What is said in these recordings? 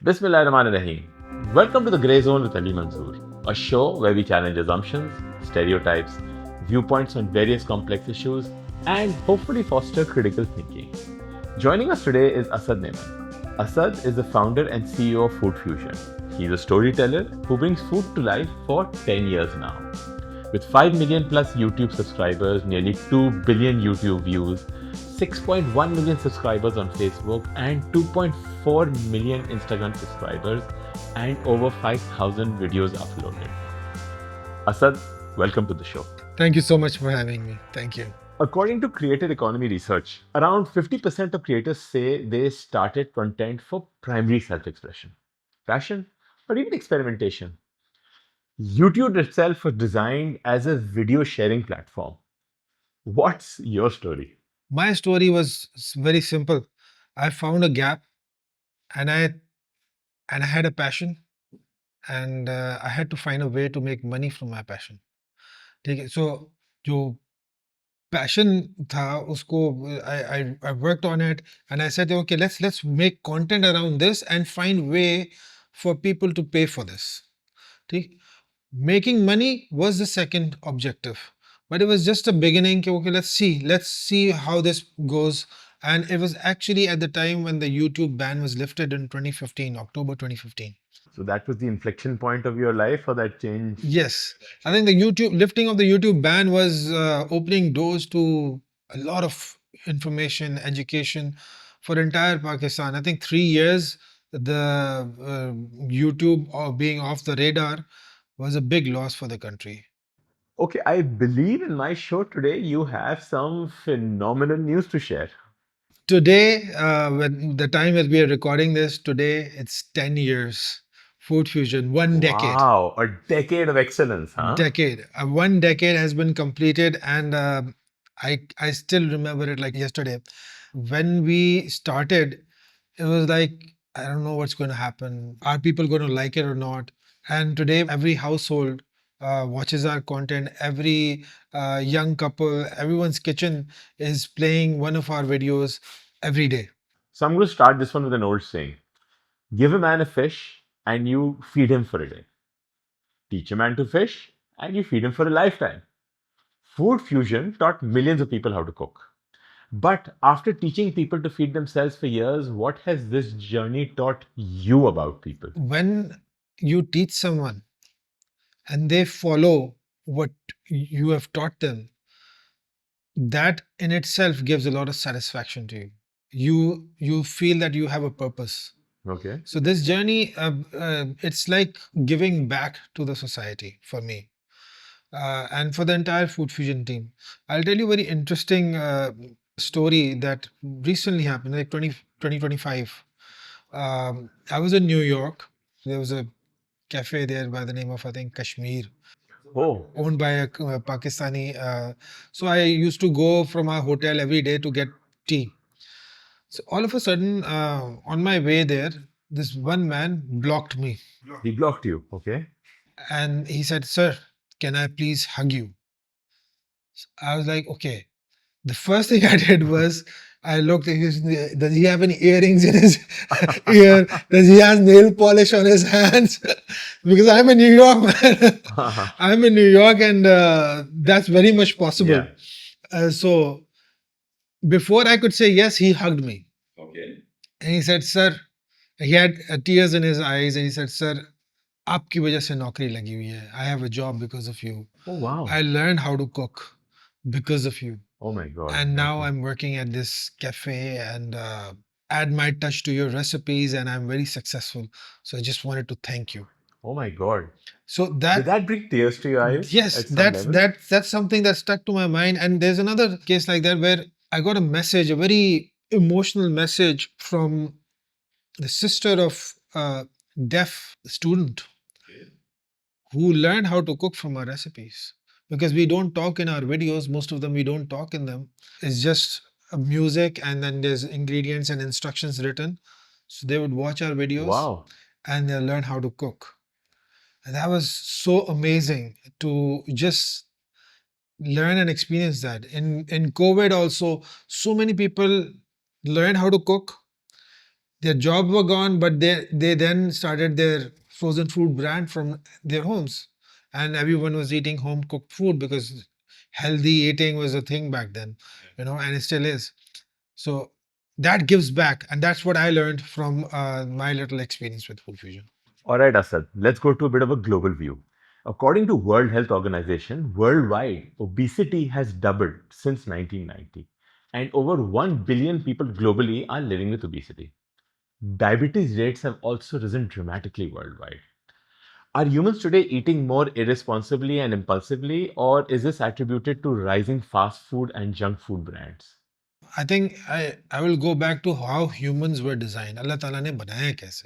Bismillahirrahmanirrahim. Welcome to the Grey Zone with Ali Manzoor, a show where we challenge assumptions, stereotypes, viewpoints on various complex issues, and hopefully foster critical thinking. Joining us today is Asad Memon. Asad is the founder and CEO of Food Fusion. He's a storyteller who brings food to life for 10 years now. With 5 million plus YouTube subscribers, nearly 2 billion YouTube views, 6.1 million subscribers on Facebook, and 2.4 million Instagram subscribers, and over 5,000 videos uploaded. Asad, welcome to the show. Thank you so much for having me. Thank you. According to Creator Economy research, around 50% of creators say they started content for primary self expression, passion, or even experimentation. YouTube itself was designed as a video sharing platform. What's your story? My story was very simple. I found a gap, and I had a passion, and I had to find a way to make money from my passion. ठीक है? So जो passion था उसको I worked on it, and I said, okay, let's make content around this and find way for people to pay for this. ठीक? Making money was the second objective, but it was just a beginning. Okay, let's see how this goes. And it was actually at the time when the YouTube ban was lifted in 2015, October 2015. So that was the inflection point of your life, or that change? Yes, I think the YouTube lifting of the YouTube ban was opening doors to a lot of information, education for entire Pakistan. I think 3 years the YouTube being off the radar was a big loss for the country. Okay, I believe in my show today you have some phenomenal news to share. Today, when the time that we are recording this, today it's 10 years. Food Fusion, 1 decade. Wow, a decade of excellence, huh? Decade. 1 decade has been completed, and I still remember it like yesterday. When we started, it was like, I don't know what's going to happen. Are people going to like it or not? And today, every household watches our content. Every young couple, everyone's kitchen is playing one of our videos every day. So I'm going to start this one with an old saying: give a man a fish and you feed him for a day. Teach a man to fish and you feed him for a lifetime. Food Fusion taught millions of people how to cook. But after teaching people to feed themselves for years, what has this journey taught you about people? When you teach someone and they follow what you have taught them, that in itself gives a lot of satisfaction to you. You feel that you have a purpose. Okay. So this journey, it's like giving back to the society for me, and for the entire Food Fusion team. I'll tell you a very interesting story that recently happened, like 2025. I was in New York. There was a cafe there by the name of, I think, Kashmir, Oh, owned by a Pakistani. So I used to go from our hotel every day to get tea. So all of a sudden, on my way there, this one man blocked me, he blocked you. Okay. and he said, "Sir, can I please hug you?" I was like, "Okay." The first thing I did was I looked at his, does he have any earrings in his ear? Does he have nail polish on his hands? Because I'm in New York, man. I'm in New York, and that's very much possible. Yeah. So before I could say yes, he hugged me. Okay. And he said, "Sir," he had tears in his eyes, and he said, "Sir, आपकी वजह से नौकरी लगी हुई है. I have a job because of you. Oh, wow. I learned how to cook because of you. Oh, my God. And now Okay. I'm working at this cafe and add my touch to your recipes, and I'm very successful. So I just wanted to thank you." Oh, my God. So Did that bring tears to your eyes yes, at some level? that's something that stuck to my mind. And there's another case like that where I got a message, a very emotional message from the sister of a deaf student who learned how to cook from our recipes. Because we don't talk in our videos, most of them we don't talk in them. It's just music, and then there's ingredients and instructions written. So they would watch our videos Wow. and they'll learn how to cook. And that was so amazing to just learn and experience that. In COVID also, so many people learned how to cook, Their jobs were gone, but they then started their frozen food brand from their homes, and everyone was eating home cooked food because healthy eating was a thing back then, and it still is. So that gives back, and that's what I learned from my little experience with Food Fusion. All right, Asad, let's go to a bit of a global view. According to World Health Organization, worldwide, obesity has doubled since 1990, and over 1 billion people globally are living with obesity. Diabetes rates have also risen dramatically worldwide. Are humans today eating more irresponsibly and impulsively, or is this attributed to rising fast food and junk food brands? I think I will go back to how humans were designed. Allah Ta'ala ne banaya kaise.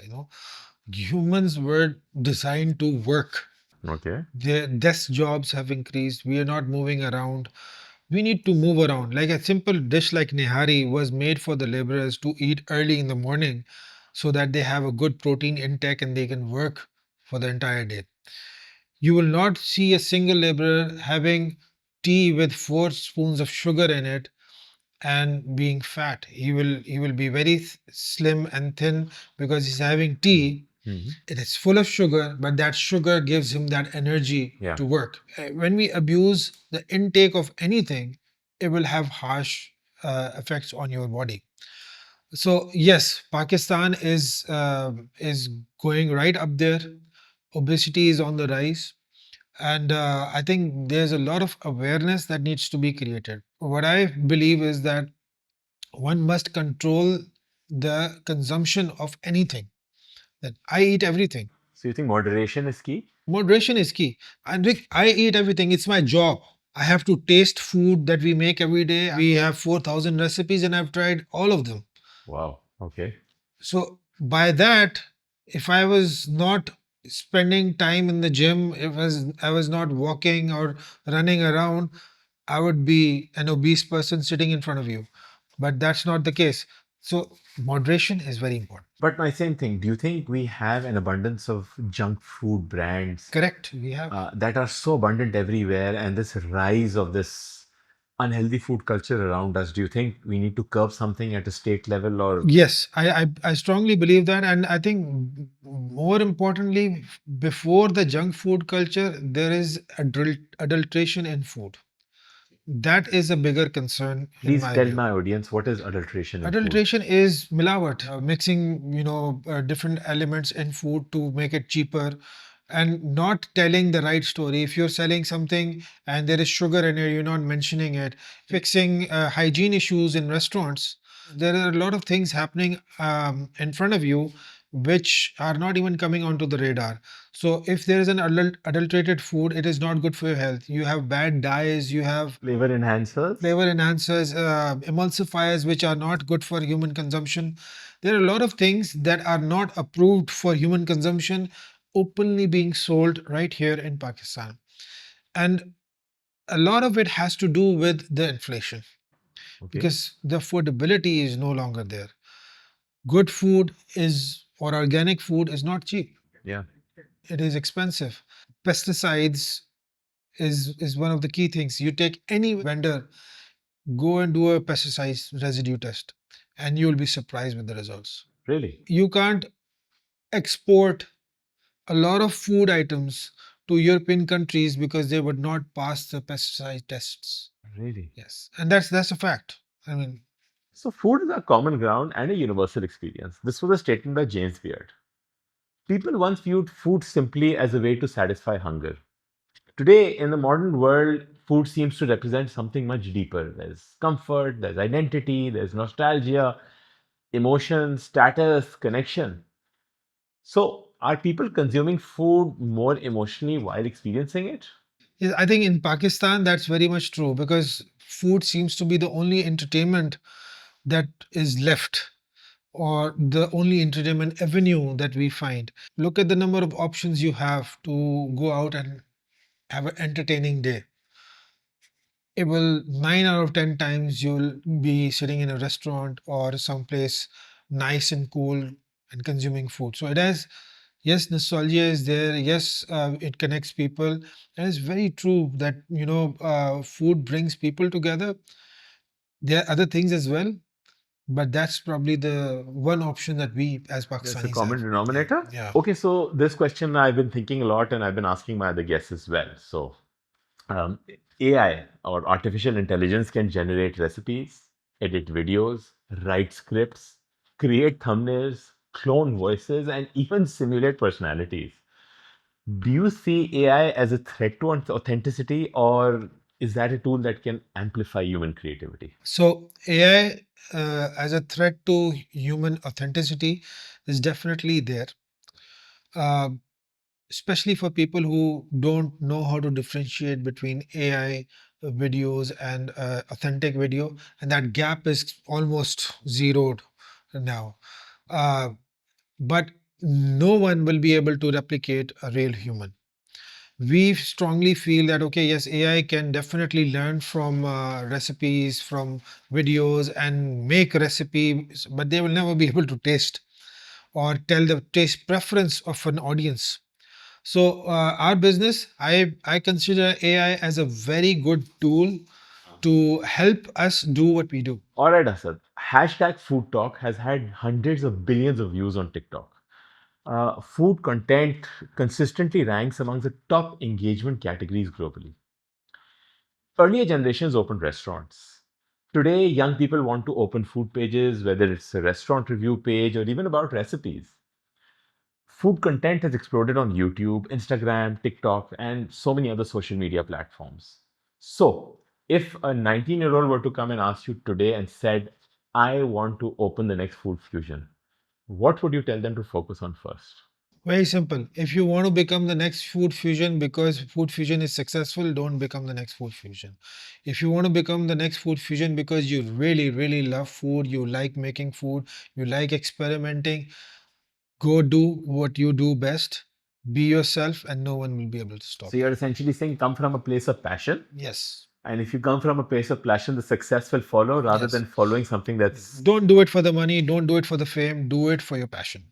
Humans were designed to work. Okay. Their desk jobs have increased. We are not moving around. We need to move around. Like a simple dish like nihari was made for the laborers to eat early in the morning so that they have a good protein intake and they can work for the entire day. You will not see a single laborer having tea with 4 spoons of sugar in it and being fat. He will be very slim and thin because he's having tea. Mhm. It is full of sugar, but that sugar gives him that energy Yeah. to work. When we abuse the intake of anything, it will have harsh effects on your body. So yes, Pakistan is going right up there. Obesity is on the rise, and I think there's a lot of awareness that needs to be created. What I believe is that one must control the consumption of anything. That I eat everything. So you think moderation is key? Moderation is key. And Rick, I eat everything. It's my job. I have to taste food that we make every day. We have 4,000 recipes and I've tried all of them. Wow. Okay. So by that, if I was not spending time in the gym, if I was not walking or running around, I would be an obese person sitting in front of you. But that's not the case. So moderation is very important. But my same thing, do you think we have an abundance of junk food brands Correct. We have. that are so abundant everywhere and this rise of this unhealthy food culture around us? Do you think we need to curb something at a state level or? Yes, I strongly believe that. And I think more importantly, before the junk food culture, there is adulteration in food. That is a bigger concern in Please my tell view. my audience what is adulteration in food? Adulteration is milawat, mixing, different elements in food to make it cheaper and not telling the right story. If you're selling something and there is sugar in it, you're not mentioning it. Fixing hygiene issues in restaurants. There are a lot of things happening in front of you which are not even coming onto the radar. So if there is an adulterated food, it is not good for your health. You have bad dyes, you have Flavor enhancers? flavor enhancers, emulsifiers, which are not good for human consumption. There are a lot of things that are not approved for human consumption openly being sold right here in Pakistan. And a lot of it has to do with the inflation Okay. because the affordability is no longer there. Good food is, or organic food is not cheap, Yeah. it is expensive. Pesticides is one of the key things. You take any vendor, go and do a pesticide residue test, and you'll be surprised with the results. Really? You can't export a lot of food items to European countries because they would not pass the pesticide tests. Really? Yes, and that's a fact. I mean, So food is a common ground and a universal experience. This was a statement by James Beard. People once viewed food simply as a way to satisfy hunger. Today, in the modern world, food seems to represent something much deeper. There's comfort, there's identity, there's nostalgia, emotion, status, connection. So, are people consuming food more emotionally while experiencing it? yeah, I think in Pakistan that's very much true because food seems to be the only entertainment that is left or the only entertainment avenue that we find. Look at the number of options you have to go out and have an entertaining day. It will 9 out of 10 times you'll be sitting in a restaurant or someplace nice and cool and consuming food. So it has, yes, nostalgia is there. Yes, it connects people, and it's very true that food brings people together. There are other things as well, But that's probably the one option that we as That's a Pakistanis common have. Yeah, denominator. yeah. Okay, so this question I've been thinking a lot and I've been asking my other guests as well. So, um, AI or artificial intelligence can generate recipes, edit videos, write scripts, create thumbnails, clone voices, and even simulate personalities. Do you see AI as a threat to authenticity, or is that a tool that can amplify human creativity? So AI as a threat to human authenticity is definitely there, uh, especially for people who don't know how to differentiate between AI videos and authentic video, and that gap is almost zeroed now. Uh, but no one will be able to replicate a real human. We strongly feel that okay, yes, AI can definitely learn from recipes, from videos, and make recipes, but they will never be able to taste or tell the taste preference of an audience. So our business, I consider AI as a very good tool to help us do what we do. All right, Asad. Hashtag Food Talk has had hundreds of billions of views on TikTok. Food content consistently ranks among the top engagement categories globally. Earlier generations opened restaurants. Today, young people want to open food pages, whether it's a restaurant review page or even about recipes. Food content has exploded on YouTube, Instagram, TikTok, and so many other social media platforms. So, if a 19-year-old were to come and ask you today and said, I want to open the next food fusion, what would you tell them to focus on first? Very simple. If you want to become the next food fusion because food fusion is successful, don't become the next food fusion. If you want to become the next food fusion because you really, really love food, you like making food, you like experimenting, go do what you do best. Be yourself, and no one will be able to So, stop you. you're essentially saying come from a place of passion. Yes. And if you come from a place of passion, the success will follow rather Yes. than following something that's Don't do it for the money, don't do it for the fame, do it for your passion.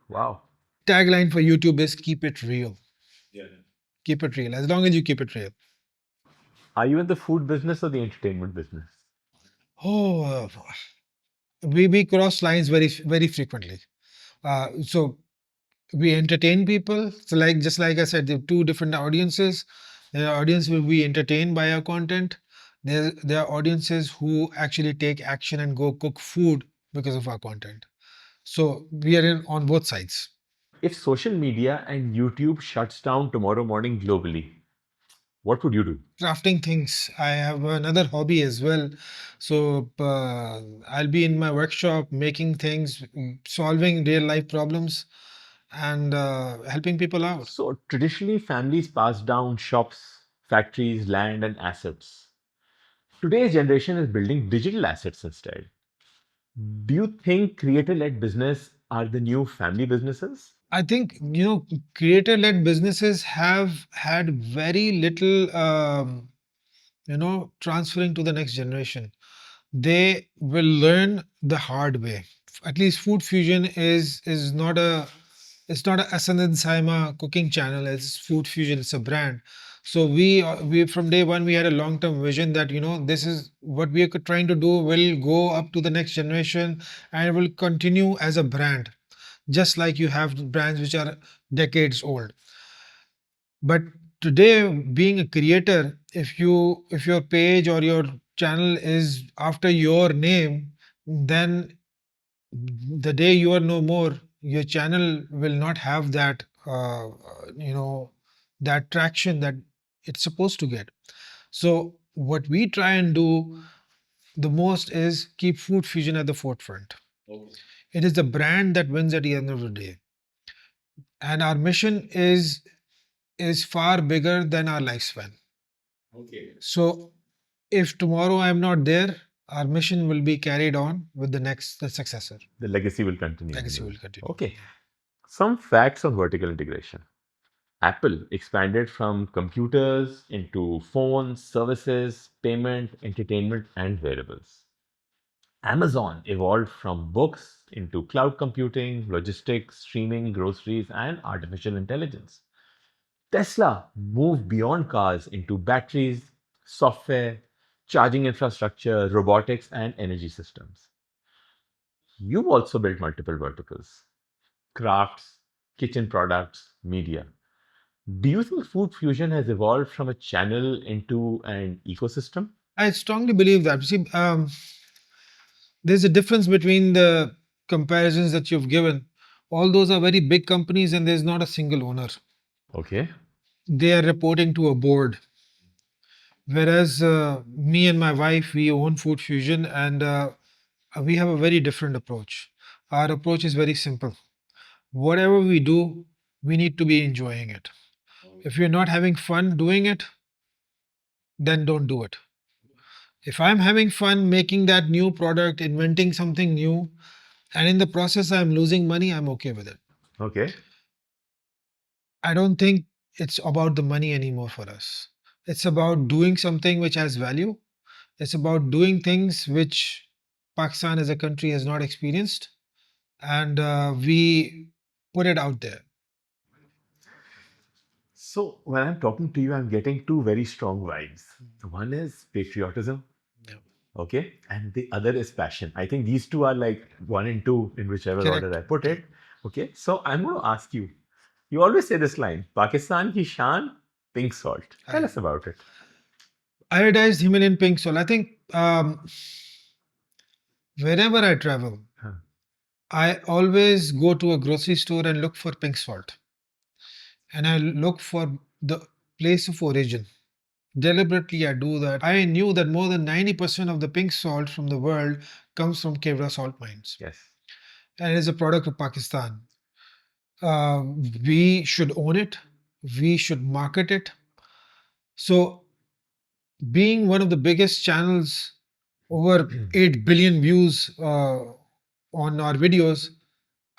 wow. Tagline for YouTube is keep it real. Keep it real. As long as you keep it real. Are you in the food business or the entertainment business? Oh, we cross lines very frequently. So we entertain people. So like just like I said, there are two different audiences. The audience will be entertained by our content. There are audiences who actually take action and go cook food because of our content. So we are in on both sides. If social media and YouTube shuts down tomorrow morning globally, what would you do? Crafting things. I have another hobby as well. So I'll be in my workshop making things, solving real life problems, and helping people out. So, traditionally, families pass down shops, factories, land, and assets. Today's generation is building digital assets instead. Do you think creator led business are the new family businesses? I think creator-led businesses have had very little transferring to the next generation. They will learn the hard way. At least Food Fusion is not a it's not a Asad Saima cooking channel. It's Food Fusion. It's a brand. So we from day one we had a long term vision that this is what we are trying to do will go up to the next generation and will continue as a brand, just like you have brands which are decades old. But today, being a creator, if your page or your channel is after your name, then the day you are no more, your channel will not have that that traction that it's supposed to get. So what we try and do the most is keep Food Fusion at the forefront. It is the brand that wins at the end of the day, and our mission is far bigger than our lifespan. So if tomorrow I'm not there, our mission will be carried on with the successor. The legacy will continue Legacy anyway. will continue. Okay. Some facts on vertical integration. Apple expanded from computers into phones, services, payment, entertainment, and wearables. Amazon evolved from books into cloud computing, logistics, streaming, groceries, and artificial intelligence. Tesla moved beyond cars into batteries, software, charging infrastructure, robotics, and energy systems. You've also built multiple verticals: crafts, kitchen products, media. Do you think food fusion has evolved from a channel into an ecosystem? I strongly believe that. See, there's a difference between the comparisons that you've given. All those are very big companies, and there's not a single owner. Okay. They are reporting to a board. Whereas me and my wife, we own Food Fusion, and we have a very different approach. Our approach is very simple. Whatever we do, we need to be enjoying it. If you're not having fun doing it, then don't do it. If I'm having fun making that new product, inventing something new, and in the process I'm losing money, I'm okay with it. Okay. I don't think it's about the money anymore for us. It's about doing something which has value. It's about doing things which Pakistan as a country has not experienced, and we put it out there. So when I'm talking to you, I'm getting two very strong vibes. One is patriotism, Yeah. okay, and the other is passion. I think these two are like one and two in whichever order Correct. I put it. Okay, so I'm going to ask you. You always say this line: "Pakistan ki shaan, pink salt." Tell Aye. us about it. Iodized Himalayan pink salt. I think wherever I travel, Huh. I always go to a grocery store and look for pink salt. And I look for the place of origin. Deliberately, I do that. I knew that more than 90% of the pink salt from the world comes from Kevra salt mines, Yes. and it is a product of Pakistan. Uh, we should own it, we should market it. So, being one of the biggest channels, over 8 billion views on our videos,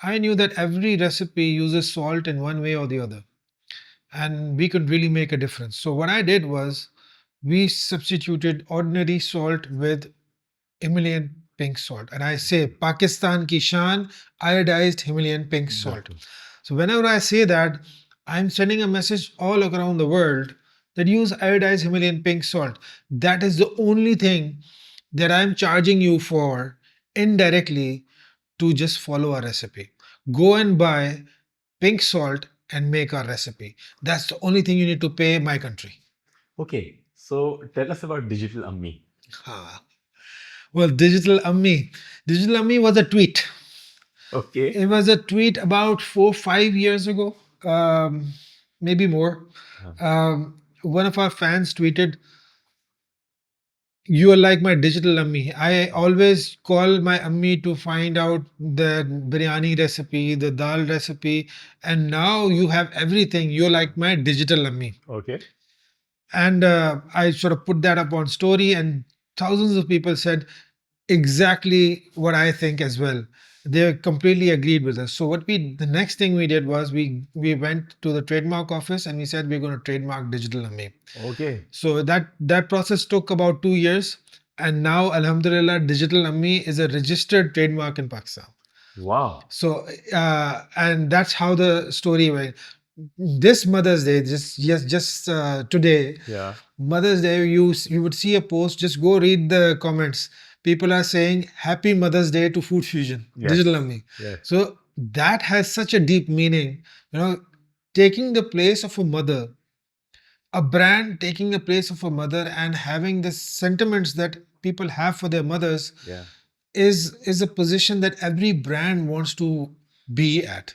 I knew that every recipe uses salt in one way or the other, and we could really make a difference. So, what I did was we substituted ordinary salt with Himalayan pink salt. And I say Pakistan ki shan, iodized Himalayan pink salt. Exactly. So whenever I say that, I'm sending a message all around the world that use iodized Himalayan pink salt. That is the only thing that I'm charging you for indirectly to just follow our recipe. Go and buy pink salt and make our recipe. That's the only thing you need to pay my country. Okay, so tell us about Digital Ammi. Ah. Well, Digital Ammi. Digital Ammi was a tweet. Okay. It was a tweet about 4, 5 years ago, maybe more. Huh. One of our fans tweeted, "You are like my digital ammi. I always call my ammi to find out the biryani recipe, the dal recipe, and now you have everything. You're like my digital ammi." Okay. And I sort of put that up on story, and thousands of people said exactly what I think as well. They completely agreed with us. So the next thing we did was we went to the trademark office and we said we're going to trademark Digital Ammi. Okay. So that process took about 2 years, and now Alhamdulillah, Digital Ammi is a registered trademark in Pakistan. Wow. So and that's how the story went. This Mother's Day, just today, Yeah. Mother's Day, you would see a post. Just go read the comments. People are saying Happy Mother's Day to Food Fusion, Yes. Digital Ammi. Yes. So that has such a deep meaning. You know, taking the place of a mother, a brand taking the place of a mother, and having the sentiments that people have for their mothers Yeah. is a position that every brand wants to be at.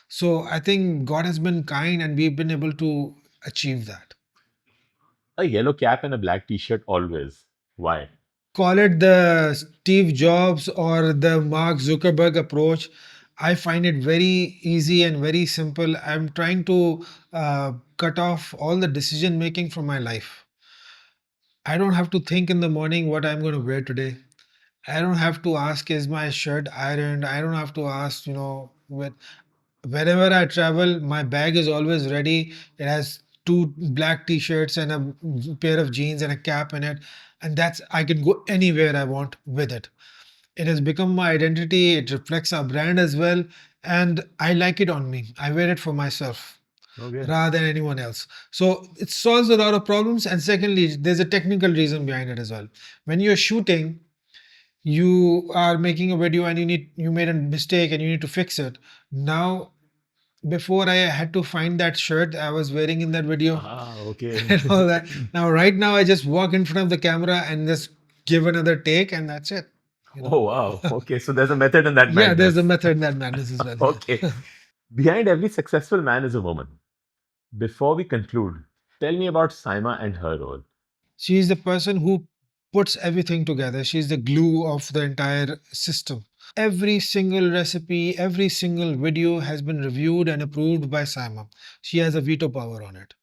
So I think God has been kind and we've been able to achieve that. A yellow cap and a black t-shirt always. Why? Call it the Steve Jobs or the Mark Zuckerberg approach. I find it very easy and very simple. I'm trying to cut off all the decision making from my life. I don't have to think in the morning what I'm going to wear today. I don't have to ask, is my shirt ironed? I don't have to ask, wherever I travel, my bag is always ready. It has two black t-shirts and a pair of jeans and a cap in it. And that's, I can go anywhere I want with it. It has become my identity. It reflects our brand as well. And I like it on me. I wear it for myself Okay. rather than anyone else. So it solves a lot of problems. And secondly, there's a technical reason behind it as well. When you're shooting, You are making a video and you made a mistake and you need to fix it. Now, before I had to find that shirt I was wearing in that video Ah, okay. and all that. Now, right now, I just walk in front of the camera and just give another take, and that's it. You know. Oh, wow. Okay. So there's a method in that Yeah, there's a madness. method in that madness as well. Yeah. Okay. Behind every successful man is a woman. Before we conclude, tell me about Saima and her role. She is the person who puts everything together. She's the glue of the entire system. Every single recipe, every single video has been reviewed and approved by Saima. She has a veto power on it.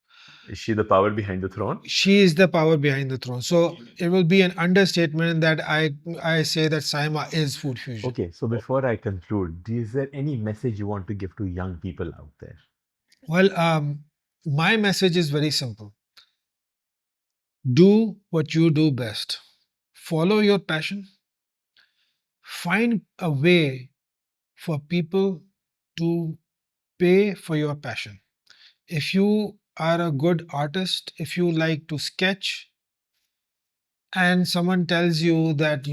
Is she the power behind the throne? She is the power behind the throne. So it will be an understatement that I say that Saima is food fusion. Okay, so before I conclude, is there any message you want to give to young people out there? Well, my message is very simple. Do what you do best. Follow your passion. Find a way for people to pay for your passion. If you are a good artist, if you like to sketch, and someone tells you that,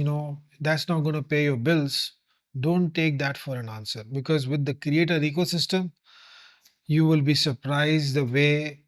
that's not going to pay your bills, don't take that for an answer, because with the creator ecosystem, you will be surprised the way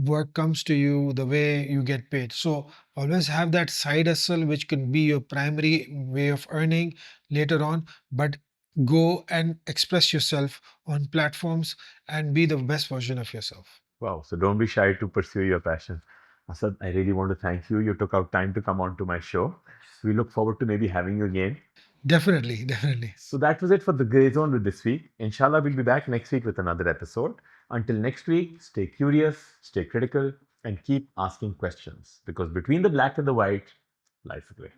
work comes to you, the way you get paid. So always have that side hustle, which can be your primary way of earning later on, but go and express yourself on platforms and be the best version of yourself. Wow, so don't be shy to pursue your passion. Asad, I really want to thank you. You took out time to come on to my show. We look forward to maybe having you again. Definitely, definitely. So that was it for the Grey Zone with this week. Inshallah, we'll be back next week with another episode. Until next week, stay curious, stay critical, and keep asking questions because between the black and the white lies the gray.